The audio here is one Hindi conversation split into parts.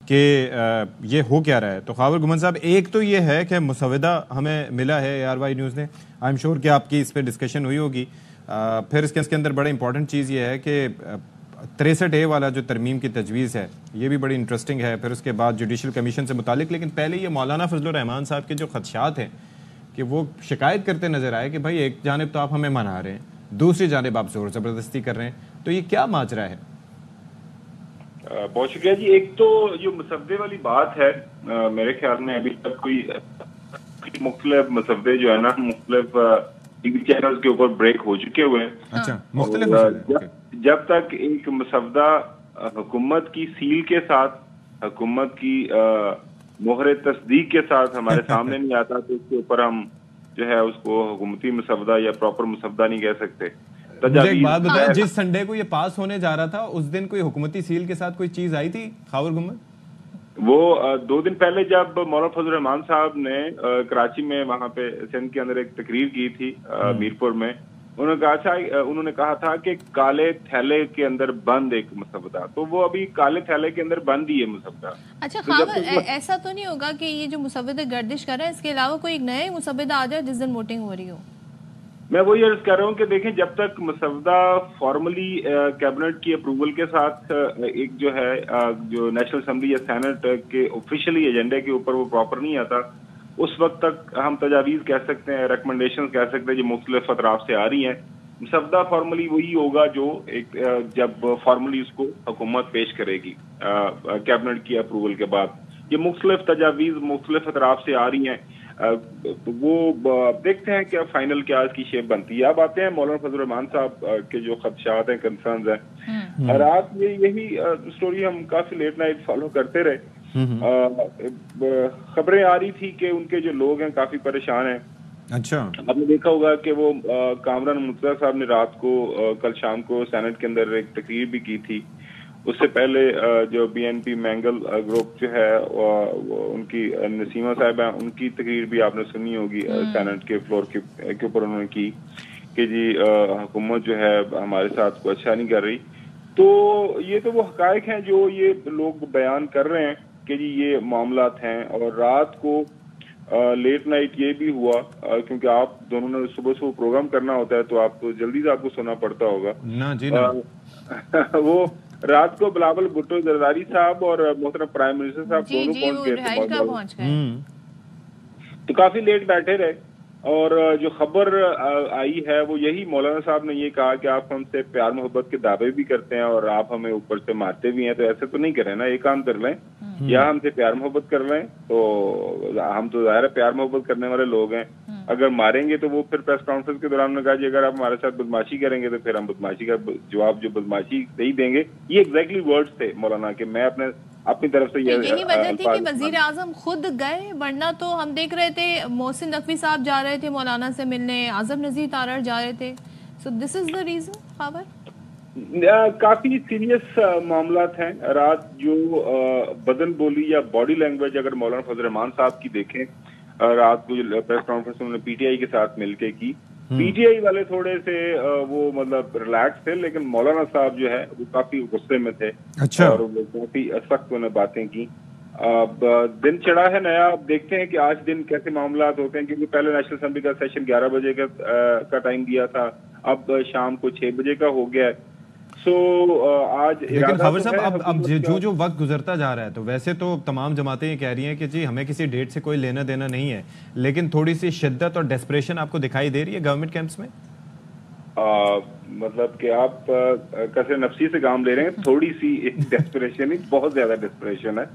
कि ये हो क्या रहा है। तो खावर गुमन साहब, एक तो ये है कि मुसवदा हमें मिला है ARY न्यूज़ ने, आई एम श्योर कि आपकी इस पर डिस्कशन हुई होगी। फिर इसके अंदर बड़ा इंपॉर्टेंट चीज़ ये है कि 63A वाला जो तरमीम की तजवीज़ है ये भी बड़ी इंटरेस्टिंग है। फिर उसके बाद जुडिशल कमीशन से मुतालिक, लेकिन पहले ये मौलाना फजलुर रहमान साहब के जो खदशात हैं कि वो शिकायत करते नज़र आए कि भाई एक जानिब तो आप हमें मना रहे हैं, दूसरी जानिब आप जोर ज़बरदस्ती कर रहे हैं, तो ये क्या माजरा है? बहुत शुक्रिया जी। एक तो जो मुसव्वदे वाली बात है, मेरे ख्याल में अभी तक कोई मुख्तलिफ मुसव्वदे जो है ना मुख्तलिफ टीवी चैनल्स के ऊपर ब्रेक हो चुके हुए हैं। अच्छा, मुख्तलिफ जब तक एक मुसव्वदा हुकूमत की सील के साथ, हुकूमत की मोहरे तस्दीक के साथ हमारे सामने नहीं आता तो उसके ऊपर हम जो है उसको हुकूमती मुसव्वदा या प्रॉपर मुसव्वदा नहीं कह सकते। मुझे एक बात बताएं, जिस संडे को ये पास होने जा रहा था उस दिन कोई हुकूमती सील के साथ कोई चीज आई थी खावर गुम्मद? वो 2 दिन पहले जब मौलाना फजलुर रहमान साहब ने कराची में वहां पे सिंध के अंदर एक तकरीर की थी मीरपुर में, उन्होंने कहा था कि काले थैले के अंदर बंद एक मुसव्वदा, तो वो अभी काले थैले के अंदर बंद ही है मुसव्वदा। अच्छा खावर, ऐसा तो नहीं होगा कि ये जो मुसव्वदे गर्दिश कर रहे हैं इसके अलावा कोई एक नया मुसव्वदा आ जाए जिस दिन वोटिंग हो रही हो? मैं वही अर्ज कर रहा हूँ कि देखें, जब तक मुसव्वदा फॉर्मली कैबिनेट की अप्रूवल के साथ एक जो है जो नेशनल असेंबली या सेनेट के ऑफिशियली एजेंडे के ऊपर वो प्रॉपर नहीं आता, उस वक्त तक हम तजावीज़ कह सकते हैं, रिकमेंडेशन कह सकते हैं जो मुख्तलिफ अतराफ से आ रही हैं। मुसव्वदा फॉर्मली वही होगा जो एक जब फॉर्मली उसको हुकूमत पेश करेगी कैबिनेट की अप्रूवल के बाद। ये मुख्तलिफ तजावीज़ मुख्तलिफ अतराफ से आ रही हैं, वो देखते हैं कि फाइनल क्या इसकी शेप बनती है। अब आते हैं मौलाना फजलुर रहमान साहब के जो खदशात हैं, कंसर्न्स हैं। रात में यही स्टोरी हम काफी लेट नाइट फॉलो करते रहे। खबरें आ रही थी कि उनके जो लोग हैं काफी परेशान हैं। अच्छा, आपने देखा होगा कि वो कामरान मुर्तजा साहब ने रात को कल शाम को सेनेट के अंदर एक तकरीर भी की थी। उससे पहले जो BNP मैंगल ग्रुप जो है उनकी नसीमा साहब है, उनकी तकरीर भी आपने सुनी होगी सेनेट के फ्लोर के ऊपर उन्होंने की कि जी हुकूमत जो है हमारे साथ को अच्छा नहीं कर रही। तो ये तो वो हकायक हैं जो ये लोग बयान कर रहे हैं कि जी ये मामलात हैं। और रात को लेट नाइट ये भी हुआ क्योंकि आप दोनों ने सुबह सुबह प्रोग्राम करना होता है तो आप तो जल्दी से आपको सोना पड़ता होगा ना जी ना। वो रात को बिलावल भुट्टो जरदारी साहब और मोहतरम प्राइम मिनिस्टर साहब दोनों पहुंच गए तो काफी लेट बैठे रहे। और जो खबर आई है वो यही, मौलाना साहब ने ये कहा कि आप हमसे प्यार मोहब्बत के दावे भी करते हैं और आप हमें ऊपर से मारते भी हैं, तो ऐसे तो नहीं करें ना, एक काम कर लें, या हमसे प्यार मोहब्बत कर लें, तो हम तो ज़ाहिर है प्यार मोहब्बत करने वाले लोग हैं, अगर मारेंगे तो वो फिर प्रेस कॉन्फ्रेंस के दौरान कहा जी अगर आप हमारे साथ बदमाशी करेंगे तो फिर हम बदमाशी का जवाब जो बदमाशी नहीं देंगे। ये एग्जैक्टली वर्ड्स थे मौलाना के। मैं अपनी तरफ से यही वजह थी कि वजीर आजम खुद गए, वरना तो हम देख रहे थे मोहसिन नकवी साहब जा रहे थे मौलाना से मिलने, आजम नजीर तारड़ जा रहे थे। So this is the reason खबर। काफी सीरियस मामला हैं। रात जो बदन बोली या बॉडी लैंग्वेज अगर मौलाना फजल रहमान साहब की देखें, रात को जो प्रेस कॉन्फ्रेंस उन्होंने PTI के साथ मिलके की, PTI वाले थोड़े से वो मतलब रिलैक्स थे, लेकिन मौलाना साहब जो है वो काफी गुस्से में थे। अच्छा। और वो काफी सख्त उन्होंने बातें की। अब दिन चढ़ा है नया, अब देखते हैं कि आज दिन कैसे मामला होते हैं, क्योंकि पहले नेशनल असेंबली का सेशन 11 बजे का टाइम दिया था, अब शाम को 6 बजे का हो गया है। आज लेकिन खबर साहब अब जो वक्त गुजरता जा रहा है तो वैसे तो तमाम जमातें ये कह रही हैं कि जी हमें किसी डेट से कोई लेना देना नहीं है, लेकिन थोड़ी सी शिद्दत और डेस्परेशन आपको दिखाई दे रही है गवर्नमेंट कैंप्स में? मतलब कि आप कैसे नफसी से काम ले रहे हैं, थोड़ी सी डेस्परेशन ही, बहुत ज्यादा डेस्परेशन है।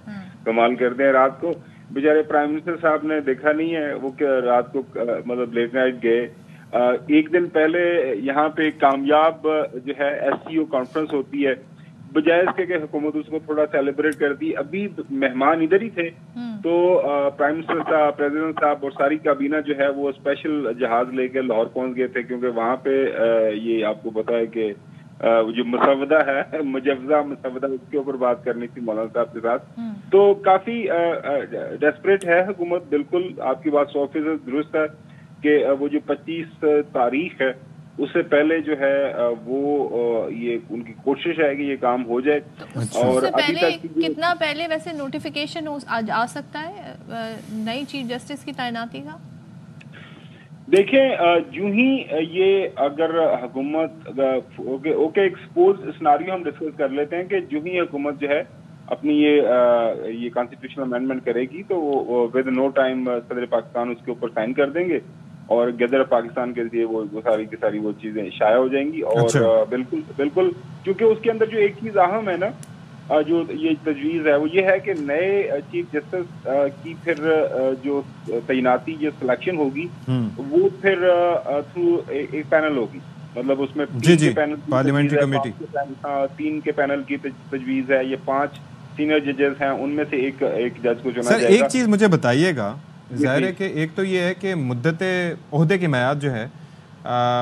कमाल करते हैं। रात को बेचारे प्राइम मिनिस्टर साहब ने देखा नहीं है, वो क्या रात को मतलब लेट नाइट गए। एक दिन पहले यहाँ पे कामयाब जो है SCO कॉन्फ्रेंस होती है, बजाय इसके कि हुकूमत उसको थोड़ा सेलिब्रेट करती, अभी मेहमान इधर ही थे, तो प्राइम मिनिस्टर साहब, प्रेसिडेंट साहब और सारी काबीना जो है वो स्पेशल जहाज लेकर लाहौर पहुंच गए थे, क्योंकि वहां पे ये आपको पता है कि जो मुसव्वदा है, मुजव्वजा मुसव्वदा, उसके ऊपर बात करनी थी मौलाना साहब के साथ। तो काफी डेस्परेट है हुकूमत। बिल्कुल आपकी बात 100% दुरुस्त है कि वो जो 25 तारीख है उससे पहले जो है वो ये उनकी कोशिश है कि ये काम हो जाए। और उससे अभी पहले तक कितना पहले वैसे नोटिफिकेशन आ सकता है नई चीफ जस्टिस की तैनाती का? देखें, यूं ही ये अगर हुकूमत ओके एक्सपोज सिनारियो हम डिस्कस कर लेते हैं कि यूं ही हुकूमत जो है अपनी ये कॉन्स्टिट्यूशनल अमेंडमेंट करेगी तो वो विद नो टाइम सदर पाकिस्तान उसके ऊपर साइन कर देंगे और गदर पाकिस्तान के लिए वो सारी की सारी वो चीजें शाया हो जाएंगी। और बिल्कुल बिल्कुल, क्योंकि उसके अंदर जो एक चीज अहम है ना, जो ये तजवीज़ है वो ये है कि नए चीफ जस्टिस की फिर जो तैनाती जो सिलेक्शन होगी वो फिर थ्रू एक पैनल होगी, मतलब उसमें जी पैनल पार्लियामेंट्री कमेटी 3 के पैनल की तजवीज़ है। ये 5 सीनियर जजेस हैं, उनमें से एक जज को चुना जाएगा। एक चीज मुझे बताइएगा, जाहिर है कि एक तो ये है कि मुद्दत ओहदे की मियाद जो है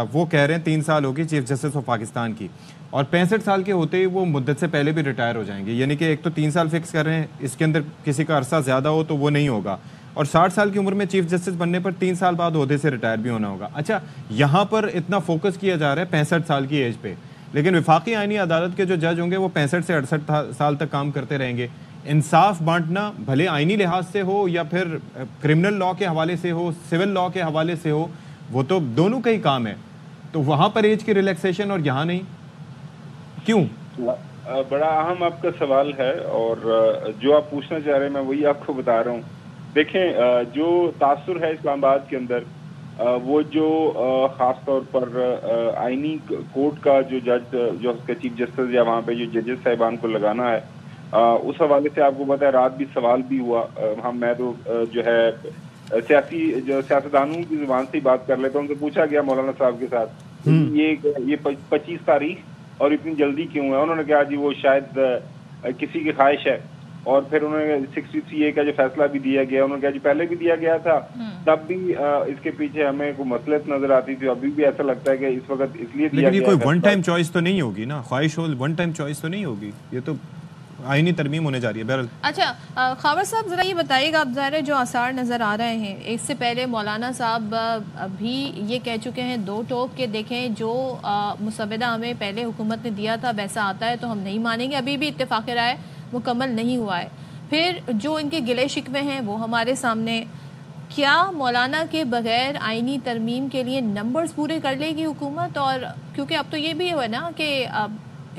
वो कह रहे हैं 3 साल होगी चीफ जस्टिस ऑफ पाकिस्तान की, और 65 साल के होते ही वो मुद्दत से पहले भी रिटायर हो जाएंगे। यानी कि एक तो 3 साल फिक्स कर रहे हैं, इसके अंदर किसी का अरसा ज़्यादा हो तो वो नहीं होगा, और 60 साल की उम्र में चीफ जस्टिस बनने पर 3 साल बाद ओहदे से रिटायर भी होना होगा। अच्छा, यहाँ पर इतना फोकस किया जा रहा है 65 साल की एज पे, लेकिन वफाकी आईनी अदालत के जो जज होंगे वो 65 से 68 साल तक काम करते रहेंगे। इंसाफ बांटना भले आईनी लिहाज से हो या फिर क्रिमिनल लॉ के हवाले से हो, सिविल लॉ के हवाले से हो, वो तो दोनों का ही काम है, तो वहां पर एज की रिलैक्सेशन और यहाँ नहीं, क्यों? बड़ा अहम आपका सवाल है, और जो आप पूछना चाह रहे हैं मैं वही आपको बता रहा हूँ। देखें, जो तासुर है इस्लामाबाद के अंदर, वो जो खास तौर पर आईनी कोर्ट का जो जज, जो उसका चीफ जस्टिस या वहाँ पे जो जजेस साहिबान को लगाना है, उस हवाले से आपको पता है रात भी सवाल भी हुआ। मैं तो जो है सियासतदानों की जुबान से ही बात कर लेता हूँ। उनसे पूछा गया मौलाना साहब के साथ ये 25 तारीख और इतनी जल्दी क्यों है? उन्होंने कहा जी वो शायद किसी की ख्वाहिश है, और फिर उन्होंने 63A का जो फैसला भी दिया गया, उन्होंने कहा जी पहले भी दिया गया था, तब भी इसके पीछे हमें कोई मसलत नजर आती थी, अभी भी ऐसा लगता है कि इस वक्त इसलिए दिया गया। लेकिन ये कोई वन टाइम चॉइस तो नहीं होगी ना, ख्वाहिश हो वन टाइम चॉइस तो नहीं होगी, ये तो आईनी तरमीम होने जा रही है। बहरहाल अच्छा, खावर साहब जरा ये बताइएगा, आप ज़ाहिर जो आसार नज़र आ रहे हैं, इससे पहले मौलाना साहब भी ये कह चुके हैं दो टोक के, देखें जो मुसवदा हमें पहले हुकूमत ने दिया था वैसा आता है तो हम नहीं मानेंगे, अभी भी इत्तेफाक राय मुकम्मल नहीं हुआ है। फिर जो इनके गिले शिकवे हैं वो हमारे सामने, क्या मौलाना के बगैर आईनी तरमीम के लिए नंबर्स पूरे कर लेगी हुकूमत? और क्योंकि अब तो ये भी है ना कि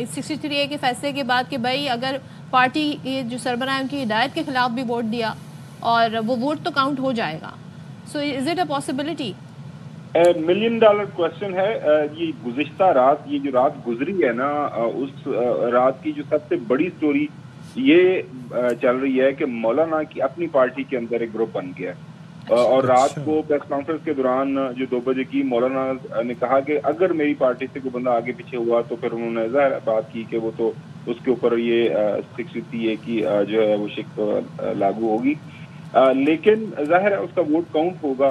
63A के फैसले के बाद कि भाई अगर पार्टी के जो सरबराह उनकी हिदायत के खिलाफ भी वोट दिया और वो वोट तो काउंट हो जाएगा, so is it a possibility? $1 million question है। ये गुज़िश्ता रात, ये जो रात गुजरी है ना, उस रात की जो सबसे बड़ी स्टोरी ये चल रही है कि मौलाना की अपनी पार्टी के अंदर एक ग्रुप बन गया। और रात को प्रेस कॉन्फ्रेंस के दौरान जो 2 बजे की, मौलाना ने कहा कि अगर मेरी पार्टी से कोई बंदा आगे पीछे हुआ तो फिर उन्होंने जाहिर बात की कि वो तो उसके ऊपर ये 63A की जो है वो शिक लागू होगी, लेकिन जाहिर है उसका वोट काउंट होगा।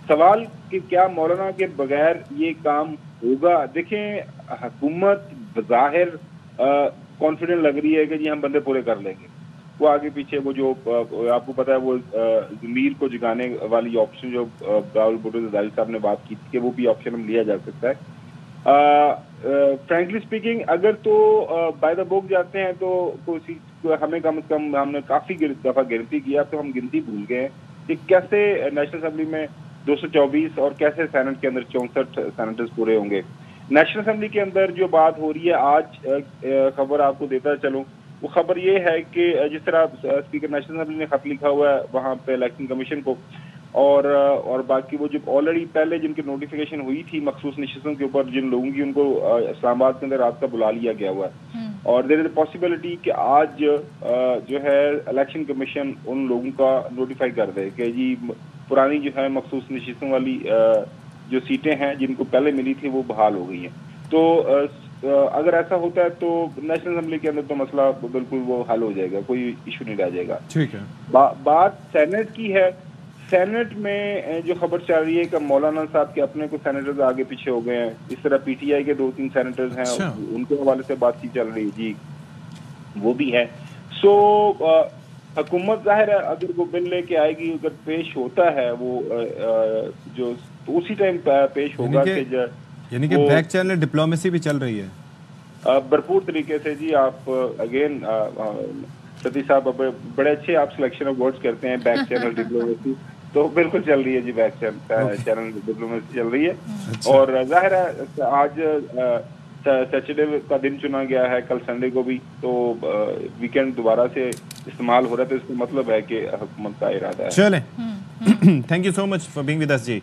सवाल कि क्या मौलाना के बगैर ये काम होगा? देखें, हुकूमत बज़ाहिर कॉन्फिडेंट लग रही है कि जी हम बंदे पूरे कर लेंगे, वो आगे पीछे वो जो आपको पता है वो ज़मीर को जगाने वाली ऑप्शन जो बिलावल भुट्टो ज़रदारी साहब ने बात की थी कि वो भी ऑप्शन हम लिया जा सकता है। फ्रैंकली स्पीकिंग, अगर तो बाय द बुक जाते हैं तो हमें कम से कम, हमने काफ़ी दफ़ा गिनती किया तो हम गिनती भूल गए हैं कि कैसे नेशनल असेंबली में 224 और कैसे सेनेट के अंदर 64 सेनेटर्स पूरे होंगे। नेशनल असेंबली के अंदर जो बात हो रही है आज, खबर आपको देता चलूँ, वो खबर ये है कि जिस तरह स्पीकर नेशनल असेंबली ने खत लिखा हुआ है वहाँ पे इलेक्शन कमीशन को, और बाकी वो जो ऑलरेडी पहले जिनकी नोटिफिकेशन हुई थी मखसूस नशिस्तों के ऊपर जिन लोगों की, उनको इस्लामाबाद के अंदर रात का बुला लिया गया हुआ है। और देयर इज अ पॉसिबिलिटी कि आज जो है इलेक्शन कमीशन उन लोगों का नोटिफाई कर दे कि जी पुरानी जो है मखसूस नशिस्तों वाली जो सीटें हैं जिनको पहले मिली थी वो बहाल हो गई हैं। तो अगर ऐसा होता है तो नेशनल असेंबली के अंदर तो मसला बिल्कुल वो हल हो जाएगा, कोई इशू नहीं रह जाएगा। ठीक है। बात सेनेट की है। सेनेट में जो खबर चल रही है कि मौलाना साहब के अपने कुछ सेनेटर्स आगे पीछे हो गए हैं, इस तरह PTI के 2-3 सेनेटर्स हैं, उनके हवाले से बातचीत चल रही है जी, वो भी है। सो हुकूमत जाहिर है अगर वो बिल लेके आएगी, अगर पेश होता है वो जो तो उसी टाइम पेश होगा कि यानी कि बैक चैनल डिप्लोमेसी भी चल रही है भरपूर तरीके से जी। आप अगेन सतीश साहब बड़े अच्छे आप सिलेक्शन ऑफ वर्ड्स करते हैं, बैक चैनल डिप्लोमेसी तो बिल्कुल चल रही है जी, बैक चैनल डिप्लोमेसी चल रही है। और जाहिर है आज सैटरडे का दिन चुना गया है, कल संडे को भी, तो वीकेंड दोबारा से इस्तेमाल हो रहा है, तो इसका मतलब है कि हुकूमत का इरादा है। चलें, thank you so much for being with us ji.